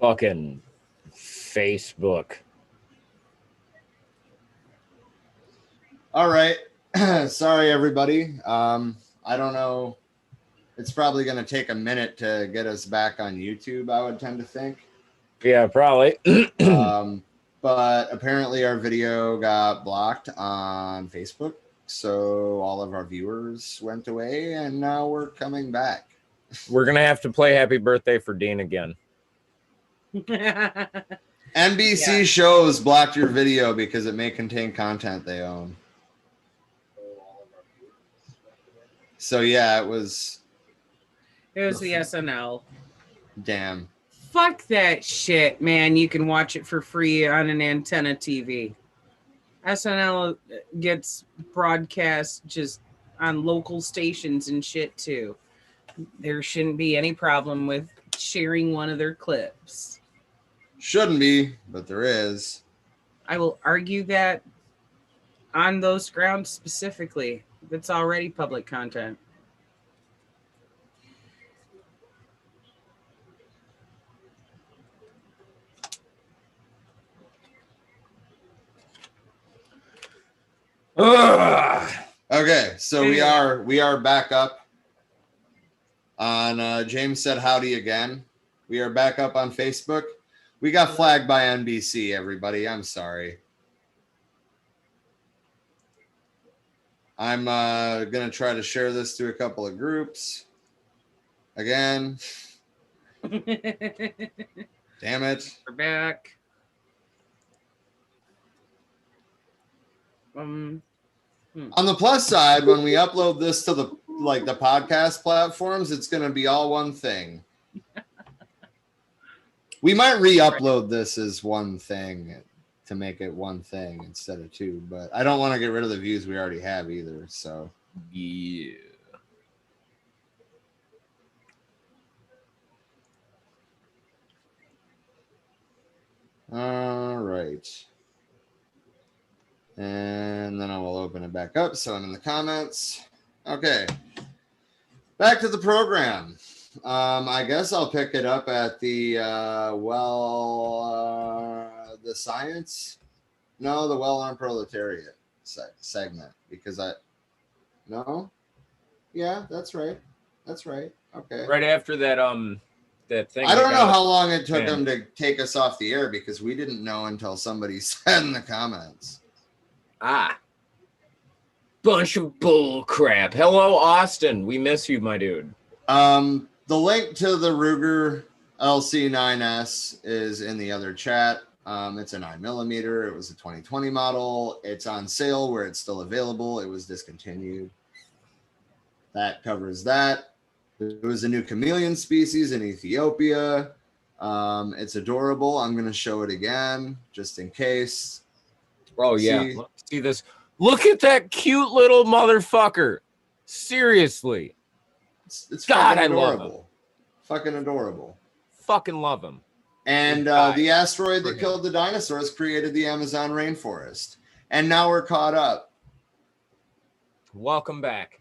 Fucking Facebook. All right. Sorry, everybody. I don't know. It's probably going to take a minute to get us back on YouTube, I would tend to think. Yeah, probably. But apparently our video got blocked on Facebook. So all of our viewers went away, and now we're coming back. We're going to have to play Happy Birthday for Dean again. NBC shows blocked your video because it may contain content they own. So yeah, it was the SNL. Damn. Fuck that shit, man. You can watch it for free on an antenna TV. SNL gets broadcast just on local stations and shit too. There shouldn't be any problem with sharing one of their clips. Shouldn't be, but there is. I will argue that on those grounds specifically. It's already public content. Okay, so we are back up on James said howdy again. We are back up on Facebook. We got flagged by NBC, everybody. I'm sorry. I'm gonna try to share this to a couple of groups again. Damn it. We're back. On the plus side, when we upload this to the podcast platforms, it's going to be all one thing. We might re-upload this as one thing to make it one thing instead of two, but I don't want to get rid of the views we already have either. So yeah. All right. And then I will open it back up so I'm in the comments. Okay. Back to the program. I guess I'll pick it up at the the science. No, the well-armed proletariat segment because yeah, that's right. Okay. Right after that that thing. I don't know how long it took them to take us off the air because we didn't know until somebody said in the comments. Bunch of bull crap. Hello, Austin. We miss you, my dude. The link to the Ruger LC9S is in the other chat. It's a 9mm. It was a 2020 model. It's on sale where it's still available. It was discontinued. That covers that. There was a new chameleon species in Ethiopia. It's adorable. I'm going to show it again just in case. Oh, yeah. See this? Look at that cute little motherfucker. Seriously. It's God, fucking adorable. I love him. Fucking adorable. Fucking love him. And the asteroid that killed the dinosaurs created the Amazon rainforest. And now we're caught up. Welcome back.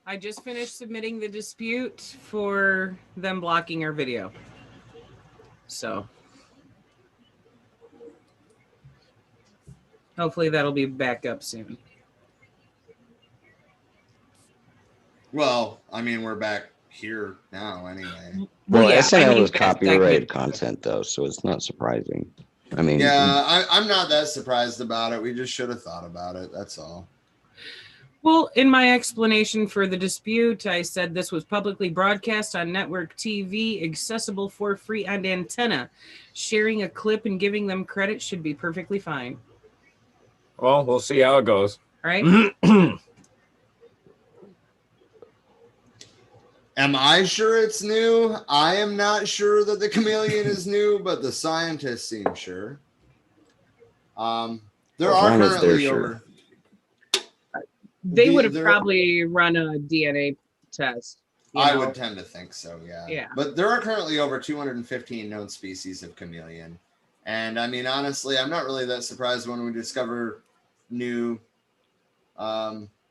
I just finished submitting the dispute for them blocking our video. So hopefully that'll be back up soon. Well, I mean, we're back here now anyway. Well, yeah, SNL is copyrighted content, though, so it's not surprising. I mean, yeah, I'm not that surprised about it. We just should have thought about it. That's all. Well, in my explanation for the dispute, I said this was publicly broadcast on network TV, accessible for free on antenna. Sharing a clip and giving them credit should be perfectly fine. Well, we'll see how it goes. All right. Am I sure it's new? I am not sure that the chameleon is new, but the scientists seem sure. There are currently over. They would have probably run a DNA test. I would tend to think so, yeah. Yeah. But there are currently over 215 known species of chameleon. And I mean, honestly, I'm not really that surprised when we discover new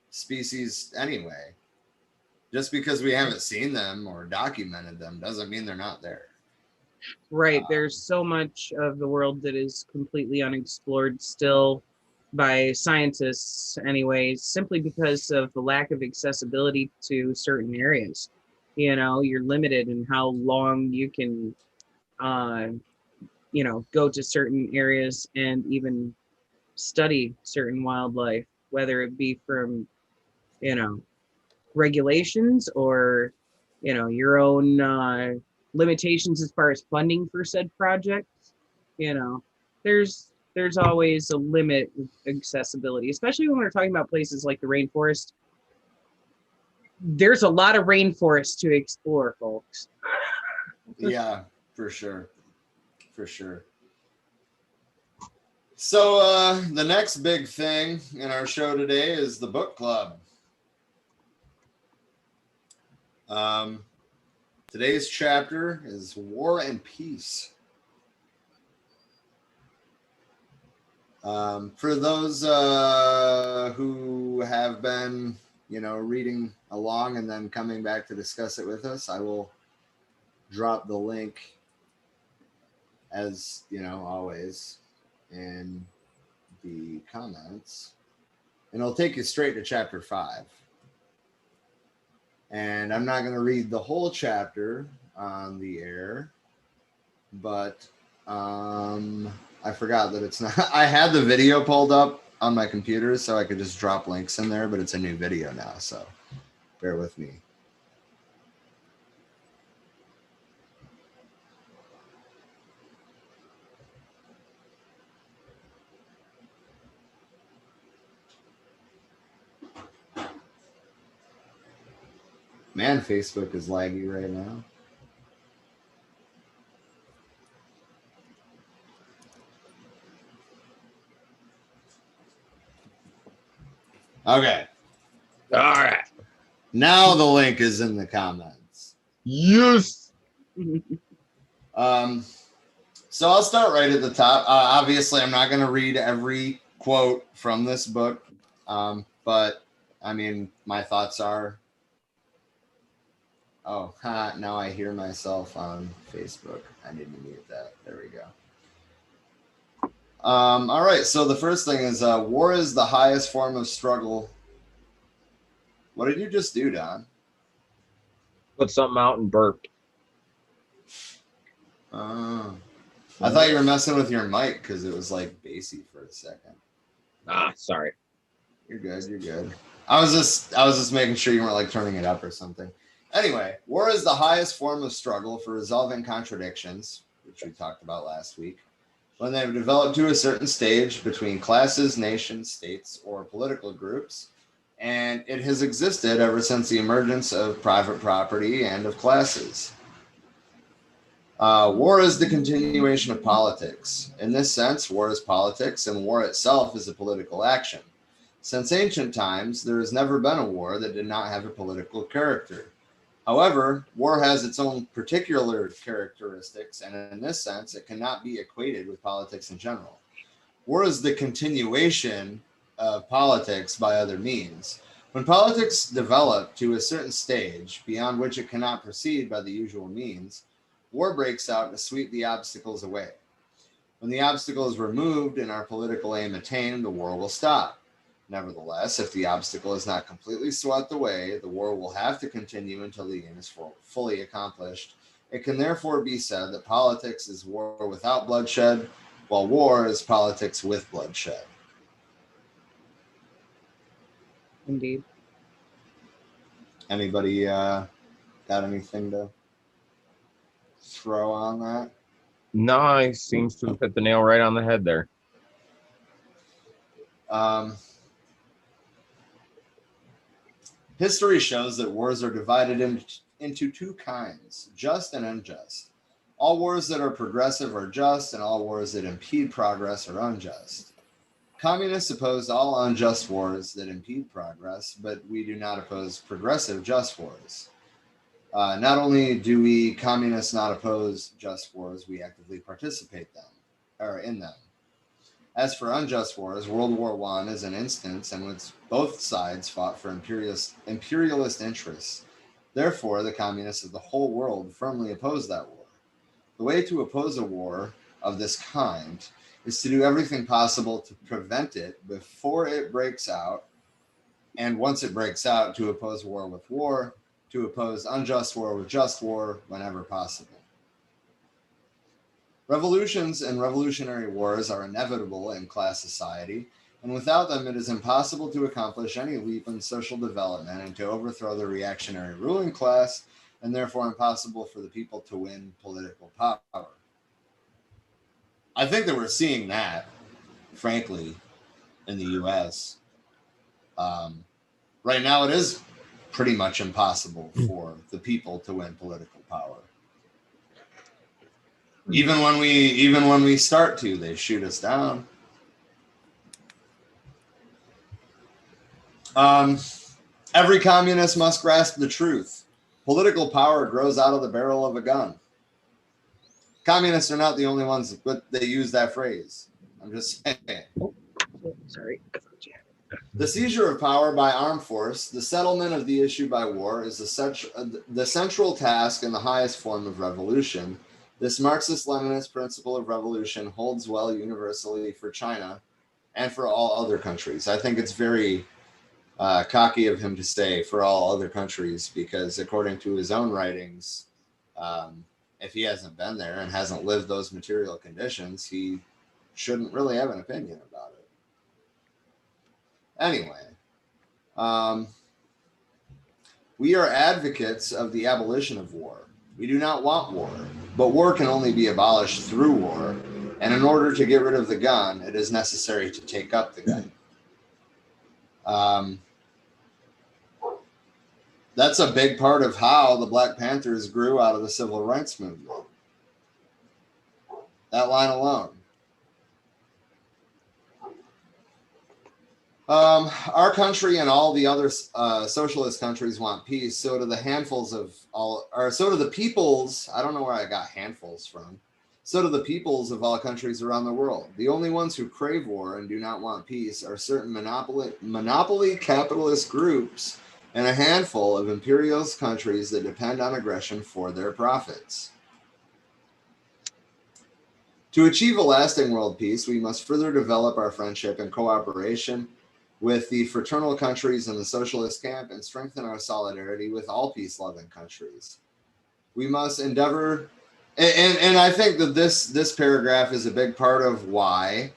species anyway. Just because we haven't seen them or documented them doesn't mean they're not there. Right. There's so much of the world that is completely unexplored still by scientists, anyways, simply because of the lack of accessibility to certain areas. You know, you're limited in how long you can, go to certain areas and even study certain wildlife, whether it be from, you know, regulations or, your own limitations as far as funding for said projects. You know, there's always a limit with accessibility, especially when we're talking about places like the rainforest. There's a lot of rainforest to explore, folks. Yeah, for sure. For sure. So the next big thing in our show today is the book club. Today's chapter is War and Peace. For those who have been, reading along and then coming back to discuss it with us, I will drop the link as, always in the comments. And it'll take you straight to chapter 5. And I'm not going to read the whole chapter on the air, but I forgot that it's not. I had the video pulled up on my computer so I could just drop links in there, but it's a new video now, so bear with me. Man, Facebook is laggy right now. Okay. All right. Now the link is in the comments. Yes. So I'll start right at the top. Obviously, I'm not going to read every quote from this book, but I mean, my thoughts are. Oh, now I hear myself on Facebook. I need to mute that. There we go. All right. So the first thing is war is the highest form of struggle. What did you just do, Don? Put something out and burped. I thought you were messing with your mic because it was like bassy for a second. Sorry. You're good. You're good. I was just making sure you weren't like turning it up or something. Anyway, war is the highest form of struggle for resolving contradictions, which we talked about last week, when they've developed to a certain stage between classes, nations, states, or political groups, and it has existed ever since the emergence of private property and of classes. War is the continuation of politics. In this sense, war is politics, and war itself is a political action. Since ancient times, there has never been a war that did not have a political character. However, war has its own particular characteristics, and in this sense, it cannot be equated with politics in general. War is the continuation of politics by other means. When politics develop to a certain stage beyond which it cannot proceed by the usual means, war breaks out to sweep the obstacles away. When the obstacle is removed and our political aim attained, the war will stop. Nevertheless, if the obstacle is not completely swept away, the war will have to continue until the aim is fully accomplished. It can therefore be said that politics is war without bloodshed, while war is politics with bloodshed. Indeed. Anybody got anything to throw on that? No, he seems to have hit the nail right on the head there. History shows that wars are divided into two kinds, just and unjust. All wars that are progressive are just, and all wars that impede progress are unjust. Communists oppose all unjust wars that impede progress, but we do not oppose progressive just wars. Not only do we communists not oppose just wars, we actively participate in them. As for unjust wars, World War I is an instance in which both sides fought for imperialist interests Therefore, the communists of the whole world firmly oppose that war. The way to oppose a war of this kind is to do everything possible to prevent it before it breaks out, and once it breaks out, to oppose war with war, to oppose unjust war with just war whenever possible. Revolutions and revolutionary wars are inevitable in class society, and without them it is impossible to accomplish any leap in social development and to overthrow the reactionary ruling class, and therefore impossible for the people to win political power. I think that we're seeing that, frankly, in the US. Right now it is pretty much impossible for the people to win political power. Even when we start to, they shoot us down. Every communist must grasp the truth. Political power grows out of the barrel of a gun. Communists are not the only ones that they use that phrase. I'm just saying. Oh, sorry. The seizure of power by armed force, the settlement of the issue by war, is the central task and the highest form of revolution. This Marxist-Leninist principle of revolution holds well universally for China and for all other countries. I think it's very cocky of him to say for all other countries, because according to his own writings, if he hasn't been there and hasn't lived those material conditions, he shouldn't really have an opinion about it. Anyway, we are advocates of the abolition of war. We do not want war, but war can only be abolished through war. And in order to get rid of the gun, it is necessary to take up the gun. That's a big part of how the Black Panthers grew out of the civil rights movement. That line alone. Our country and all the other socialist countries want peace. So do the handfuls of all, or so do the peoples. I don't know where I got handfuls from. So do the peoples of all countries around the world. The only ones who crave war and do not want peace are certain monopoly capitalist groups and a handful of imperialist countries that depend on aggression for their profits. To achieve a lasting world peace, we must further develop our friendship and cooperation with the fraternal countries in the socialist camp and strengthen our solidarity with all peace-loving countries. We must endeavor, and I think that this paragraph is a big part of why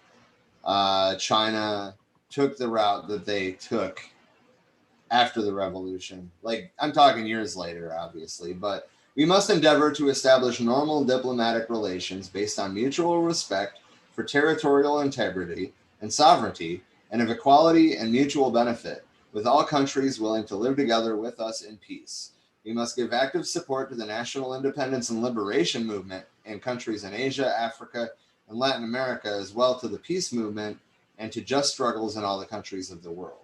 China took the route that they took after the revolution. Like, I'm talking years later, obviously, but we must endeavor to establish normal diplomatic relations based on mutual respect for territorial integrity and sovereignty, and of equality and mutual benefit, with all countries willing to live together with us in peace. We must give active support to the national independence and liberation movement in countries in Asia, Africa, and Latin America, as well to the peace movement and to just struggles in all the countries of the world.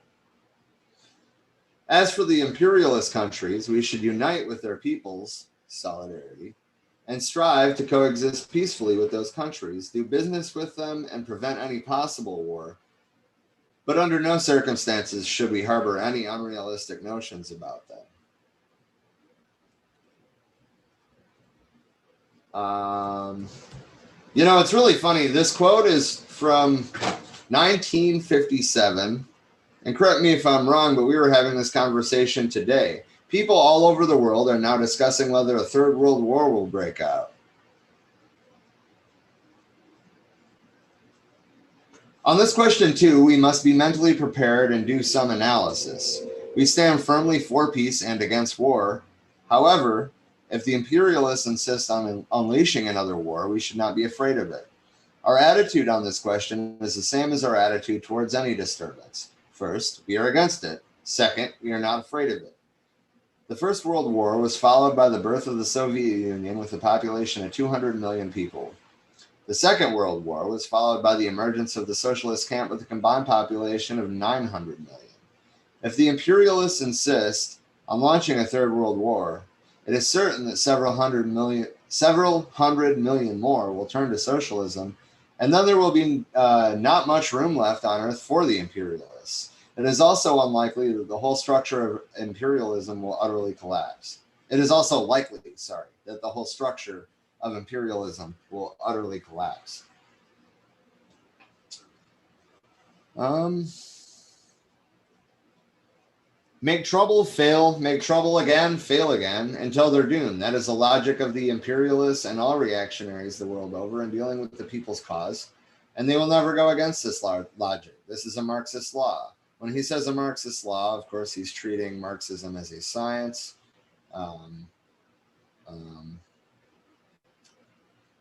As for the imperialist countries, we should unite with their peoples, solidarity, and strive to coexist peacefully with those countries, do business with them, and prevent any possible war. But under no circumstances should we harbor any unrealistic notions about them. You know, it's really funny. This quote is from 1957. And correct me if I'm wrong, but we were having this conversation today. People all over the world are now discussing whether a third world war will break out. On this question, too, we must be mentally prepared and do some analysis. We stand firmly for peace and against war. However, if the imperialists insist on unleashing another war, we should not be afraid of it. Our attitude on this question is the same as our attitude towards any disturbance. First, we are against it. Second, we are not afraid of it. The First World War was followed by the birth of the Soviet Union with a population of 200 million people. The Second World War was followed by the emergence of the socialist camp with a combined population of 900 million. If the imperialists insist on launching a third world war, it is certain that several hundred million more will turn to socialism, and then there will be not much room left on earth for the imperialists. It is also unlikely that the whole structure of imperialism will utterly collapse. It is also likely, that the whole structure of imperialism will utterly collapse. Make trouble, fail, make trouble again, fail again, until they're doomed. That is the logic of the imperialists and all reactionaries the world over in dealing with the people's cause. And they will never go against this logic. This is a Marxist law. When he says a Marxist law, of course, he's treating Marxism as a science.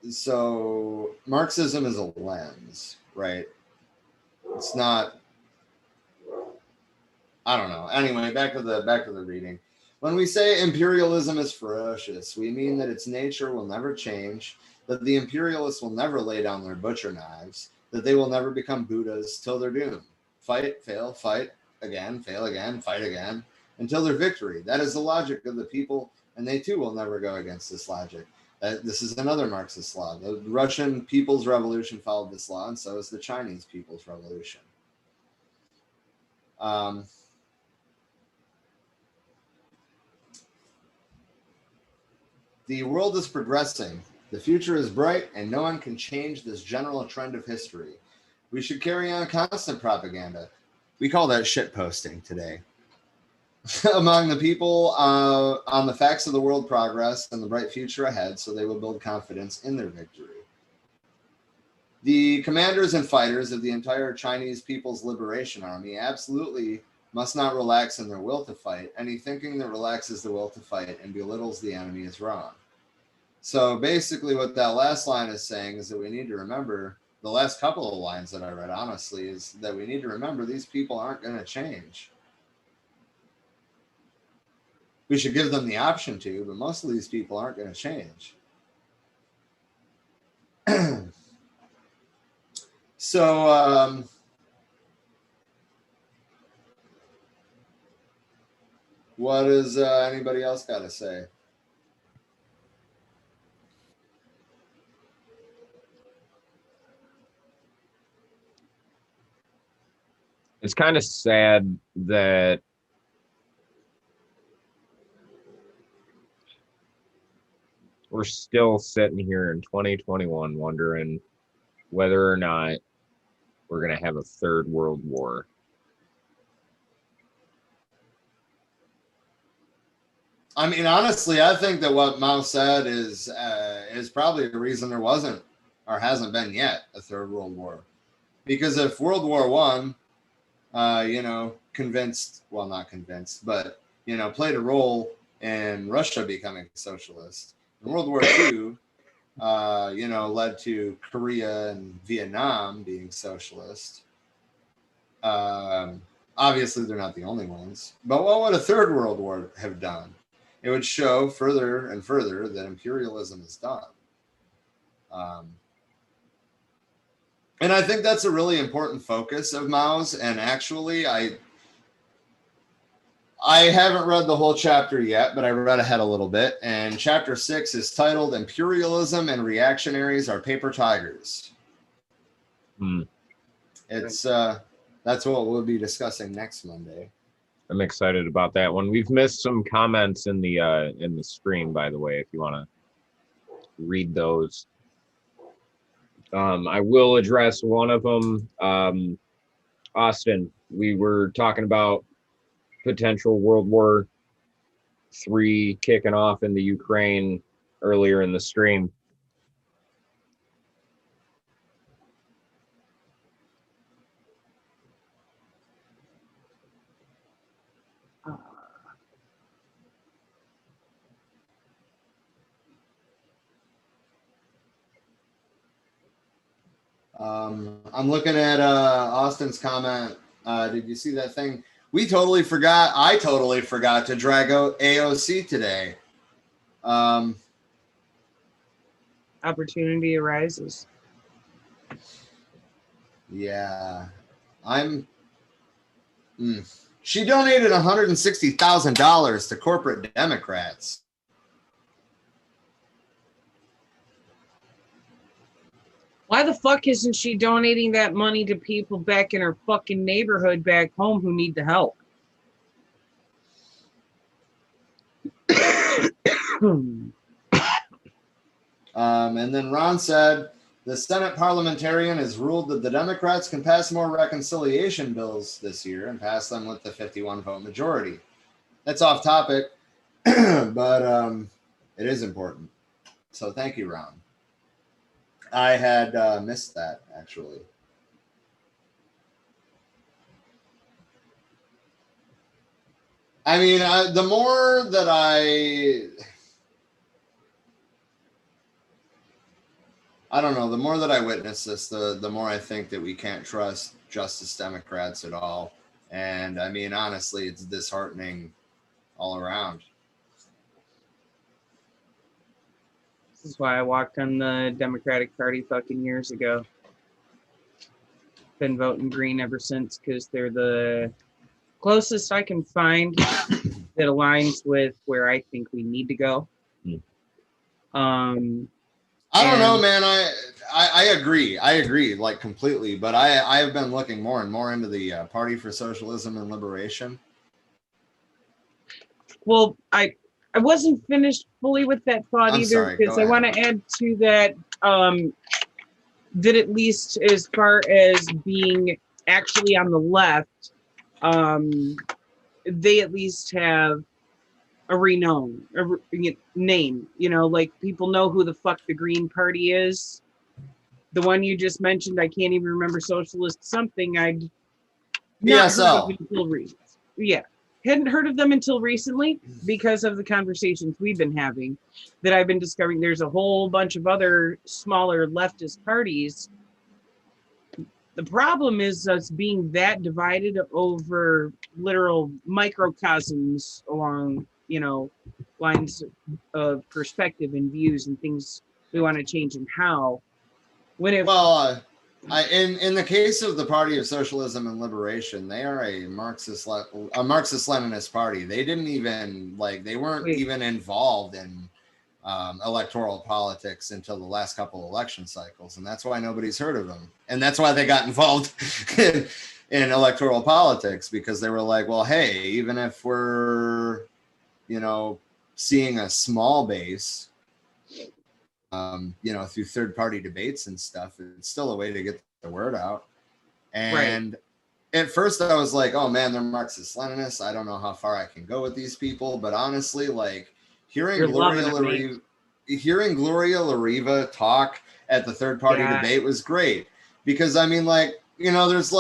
So Marxism is a lens, right? It's not, I don't know. Anyway, back to the reading. When we say imperialism is ferocious, we mean that its nature will never change, that the imperialists will never lay down their butcher knives, that they will never become Buddhas till they're doomed. Fight, fail, fight again, fail again, fight again, until their victory. That is the logic of the people, and they too will never go against this logic. This is another Marxist law. The Russian People's Revolution followed this law, and so is the Chinese People's Revolution. The world is progressing. The future is bright, and no one can change this general trend of history. We should carry on constant propaganda. We call that shit posting today. Among the people on the facts of the world progress and the bright future ahead, so they will build confidence in their victory. The commanders and fighters of the entire Chinese People's Liberation Army absolutely must not relax in their will to fight. Any thinking that relaxes the will to fight and belittles the enemy is wrong. So basically what that last line is saying is that we need to remember, the last couple of lines that I read, honestly, is that we need to remember these people aren't going to change. We should give them the option to, but most of these people aren't going to change. So, what does anybody else got to say? It's kind of sad that we're still sitting here in 2021 wondering whether or not we're going to have a third world war. I mean, honestly, I think that what Mao said is probably the reason there wasn't or hasn't been yet a third world war. Because if World War I, convinced, well, not convinced, but, played a role in Russia becoming socialist, and World War II, led to Korea and Vietnam being socialist. Obviously, they're not the only ones. But what would a third world war have done? It would show further and further that imperialism is done. And I think that's a really important focus of Mao's. And actually, I haven't read the whole chapter yet, but I read ahead a little bit. And chapter 6 is titled Imperialism and Reactionaries Are Paper Tigers. It's that's what we'll be discussing next Monday. I'm excited about that one. We've missed some comments in the stream, by the way, if you want to read those. I will address one of them. Austin, we were talking about potential World War III kicking off in the Ukraine earlier in the stream. I'm looking at Austin's comment. Did you see that thing? I totally forgot to drag out AOC today. Opportunity arises. Yeah. She donated $160,000 to corporate Democrats. Why the fuck isn't she donating that money to people back in her fucking neighborhood back home who need the help? And then Ron said, the Senate parliamentarian has ruled that the Democrats can pass more reconciliation bills this year and pass them with the 51 vote majority. That's off topic, but it is important. So thank you, Ron. I had missed that, actually. I mean, the more that I don't know, the more that I witness this, the more I think that we can't trust Justice Democrats at all. And I mean, honestly, it's disheartening all around. This is why I walked on the Democratic Party fucking years ago. Been voting green ever since because they're the closest I can find that aligns with where I think we need to go. I don't know, man. I agree. I agree, like, completely. But I have been looking more and more into the Party for Socialism and Liberation. Well, I wasn't finished fully with that thought either, because I want to add to that that at least as far as being actually on the left, they at least have a renown, name. You know, like, people know who the fuck the Green Party is. The one you just mentioned, I can't even remember, socialist something. I'd not heard of until hadn't heard of them until recently because of the conversations we've been having, that I've been discovering there's a whole bunch of other smaller leftist parties. The problem is us being that divided over literal microcosms along, you know, lines of perspective and views and things we want to change, and how. In the case of the Party of Socialism and Liberation, they are a Marxist-Leninist party. They didn't even they weren't even involved in electoral politics until the last couple election cycles, and that's why nobody's heard of them. And that's why they got involved in electoral politics, because they were like, well, hey, even if we're, seeing a small base, through third-party debates and stuff, it's still a way to get the word out. And at first I was like, oh man, they're Marxist-Leninists. I don't know how far I can go with these people. But honestly, hearing Gloria LaRiva talk at the third-party debate was great. Because, I mean, there's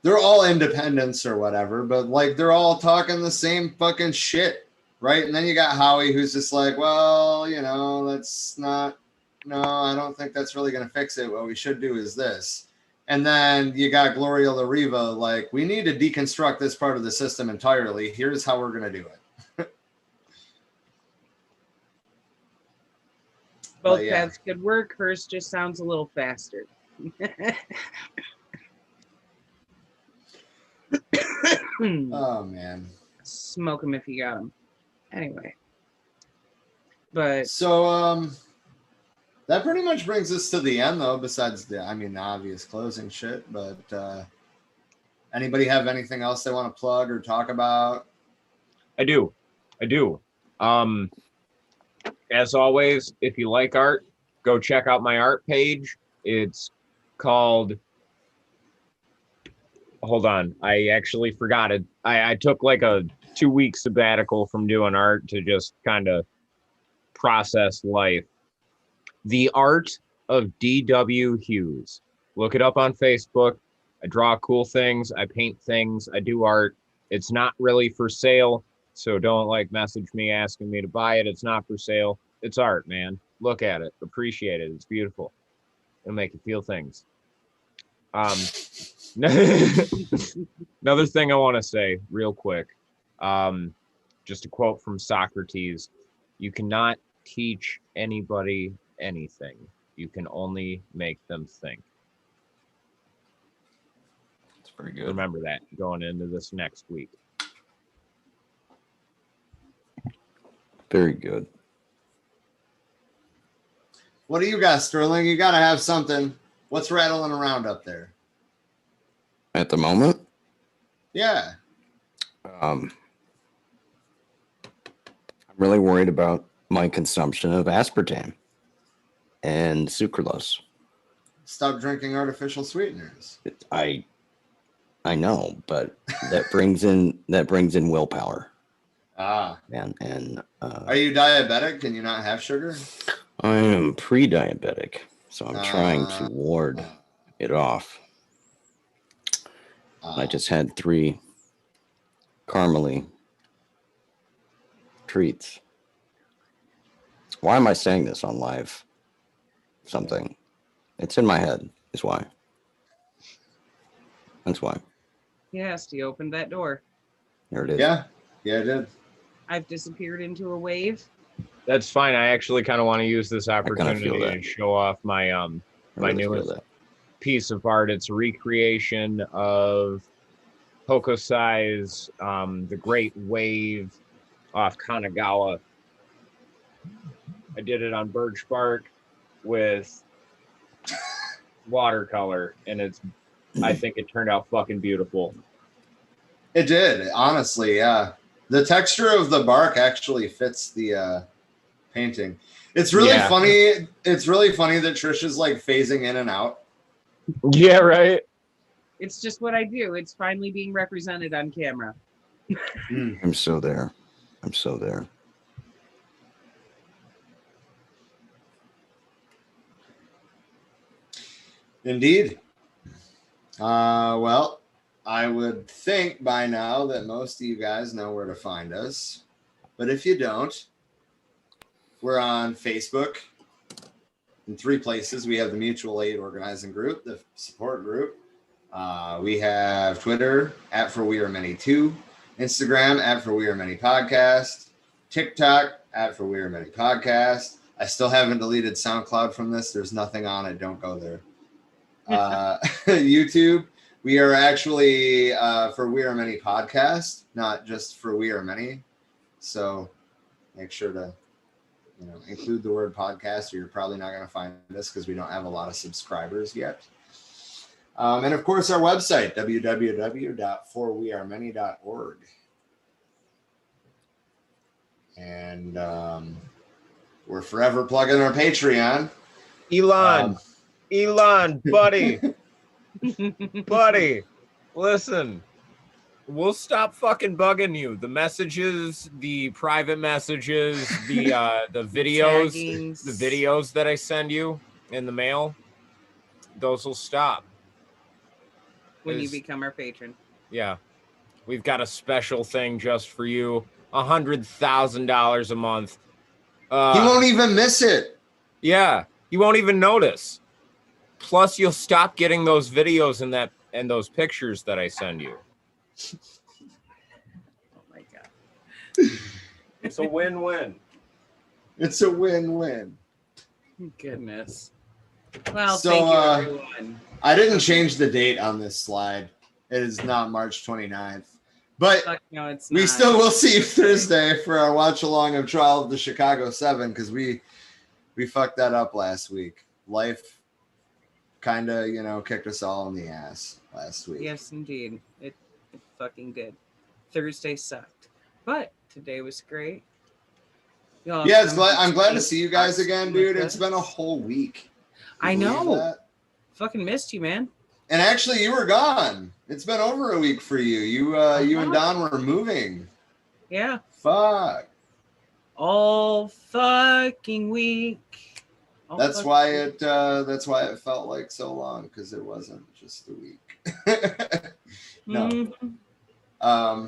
they're all independents or whatever, but they're all talking the same fucking shit. Right. And then you got Howie, who's just like, well, that's not, no, I don't think that's really going to fix it. What we should do is this. And then you got Gloria LaRiva, we need to deconstruct this part of the system entirely. Here's how we're going to do it. Both paths could work. Hers just sounds a little faster. Oh, man. Smoke them if you got them. Anyway, but so that pretty much brings us to the end, though, besides the obvious closing shit. But anybody have anything else they want to plug or talk about? I do. As always, if you like art, go check out my art page. It's called, hold on, I actually forgot it. I took a 2-week sabbatical from doing art to just kind of process life. The Art of D.W. Hughes. Look it up on Facebook. I draw cool things. I paint things. I do art. It's not really for sale, so don't message me asking me to buy it. It's not for sale. It's art, man. Look at it. Appreciate it. It's beautiful. It'll make you feel things. Another thing I want to say real quick. Just a quote from Socrates: you cannot teach anybody anything. You can only make them think. It's pretty good. Remember that going into this next week. Very good. What do you got, Sterling? You got to have something. What's rattling around up there? At the moment, Yeah. I'm really worried about my consumption of aspartame and sucralose. Stop drinking artificial sweeteners. I know, but that brings in willpower. Ah. And Are you diabetic? Can you not have sugar? I am pre-diabetic, so I'm trying to ward it off. I just had 3 caramely treats. Why am I saying this on live something? It's in my head, is why. That's why. Yes, he opened that door. There it is. Yeah, I did. I've disappeared into a wave. That's fine. I actually kind of want to use this kinda opportunity feel that. to show off my I my really feel newest that. piece of art. It's a recreation of Hokusai's The Great Wave off Kanagawa. I did it on birch bark with watercolor, and I think it turned out fucking beautiful. It did, honestly, yeah. The texture of the bark actually fits the painting. It's really funny. It's really funny that Trish is like phasing in and out. Yeah, right. It's just what I do. It's finally being represented on camera. I'm so there. I'm so there. Indeed. Well, I would think by now that most of you guys know where to find us. But if you don't, we're on Facebook in 3 places. We have the Mutual Aid Organizing Group, the support group. We have Twitter at For We Are Many 2, Instagram at For We Are Many Podcast, TikTok at For We Are Many Podcast. I still haven't deleted SoundCloud from this. There's nothing on it. Don't go there. YouTube, we are actually For We Are Many Podcast, not just For We Are Many. So make sure to include the word podcast, or you're probably not going to find this because we don't have a lot of subscribers yet. And of course, our website, www.forwearemany.org. And we're forever plugging our Patreon. Elon, buddy, buddy, listen. We'll stop fucking bugging you. The messages, the private messages, the videos, the videos that I send you in the mail, those will stop when you become our patron. Yeah, we've got a special thing just for you. $100,000 a month. He won't even miss it. Yeah, you won't even notice. Plus, you'll stop getting those videos and those pictures that I send you. Oh my god. It's a win-win. It's a win-win. Goodness. Well, So, thank you, everyone. I didn't change the date on this slide. It is not March 29th. But no, it's we not. still will see you Thursday for our watch-along of Trial of the Chicago 7, because we fucked that up last week. Life kind of, kicked us all in the ass last week. Yes, indeed. It fucking did. Thursday sucked. But today was great. Yeah, I'm glad to see you guys again, dude. It's been a whole week. I know. Fucking missed you, man. And actually, you were gone. It's been over a week for you. You and Don were moving. Yeah. Fuck. All fucking week. That's why it felt like so long, because it wasn't just a week. No. Mm-hmm.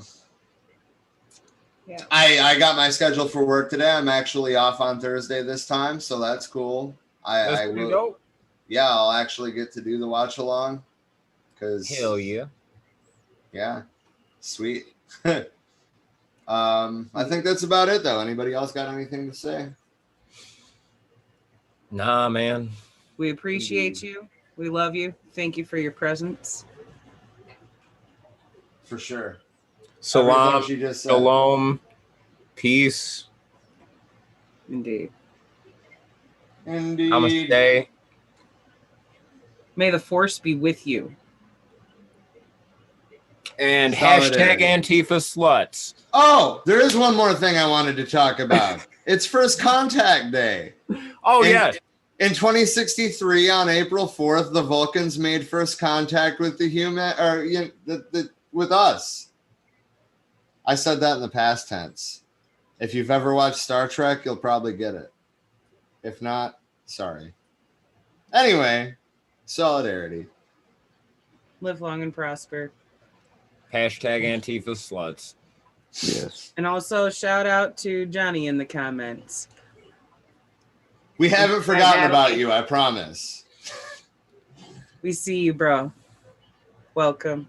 Yeah. I got my schedule for work today. I'm actually off on Thursday this time, so that's cool. I will. Dope. Yeah, I'll actually get to do the watch along. Hell yeah. Yeah. Sweet. I think that's about it, though. Anybody else got anything to say? Nah, man. We appreciate you. We love you. Thank you for your presence. For sure. Salam, shalom, peace. Indeed. Indeed. Namaste. May the force be with you. And Solidarity. hashtag Antifa sluts. Oh, there is one more thing I wanted to talk about. It's First Contact Day. Oh, In- yes. In 2063, on April 4th, the Vulcans made first contact with the human, or with us. I said that in the past tense. If you've ever watched Star Trek, you'll probably get it. If not, sorry. Anyway, solidarity. Live long and prosper. Hashtag Antifa sluts. Yes. And also shout out to Johnny in the comments. We haven't forgotten about you, I promise. We see you, bro. Welcome.